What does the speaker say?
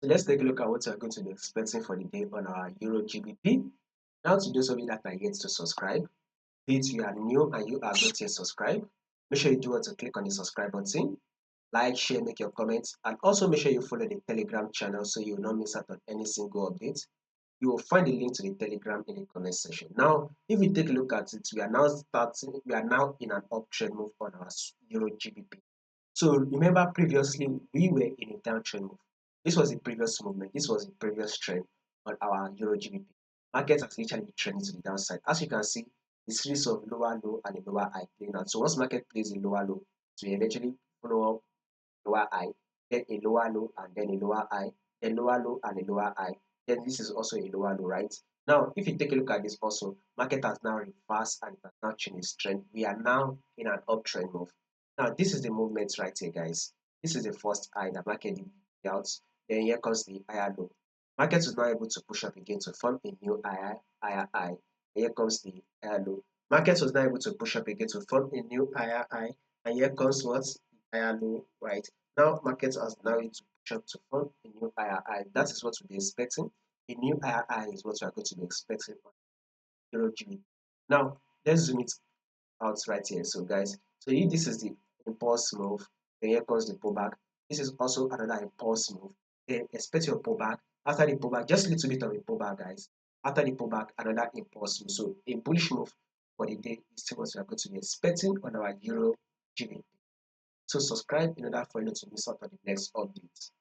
So let's take a look at what we're going to be expecting for the day on our Euro GBP. Now, to those of you that are yet to subscribe, be it you are new and you are not yet subscribed, make sure you do want to click on the subscribe button, like, share, make your comments, and also make sure you follow the Telegram channel so you will not miss out on any single update. You will find the link to the Telegram in the comment section. Now, if we take a look at it, we are now in an uptrend move on our Euro GBP. So remember previously we were in a downtrend move. This was the previous movement. This was the previous trend on our Euro GBP. Market has literally trending to the downside. As you can see, the series of lower low and a lower high playing out. So once market plays a lower low, to eventually follow up lower high, then a lower low and then a lower high, then lower low and a lower high. Then this is also a lower low, right? Now, if you take a look at this also, market has now reversed and it has now changed its trend. We are now in an uptrend move. Now, this is the movement right here, guys. This is the first high that market did out. Then here comes the higher low. Market is now able to push up again to form a new higher high. Here comes the higher low. Market was now able to push up again to form a new higher high. And here comes what? Higher low, right? Now, markets are now able to push up to form a new higher high. That is what we'll be expecting. A new higher high is what we are going to be expecting on Euro GBP. Now, let's zoom it out right here. So, guys, so if this is the impulse move, then here comes the pullback. This is also another impulse move. Then expect your pullback. After the pullback, just a little bit of a pullback, guys. After the pullback, another impulse move. So, a bullish move for the day is what we are going to be expecting on our Euro GBP. So subscribe in order for you not to miss out on the next update.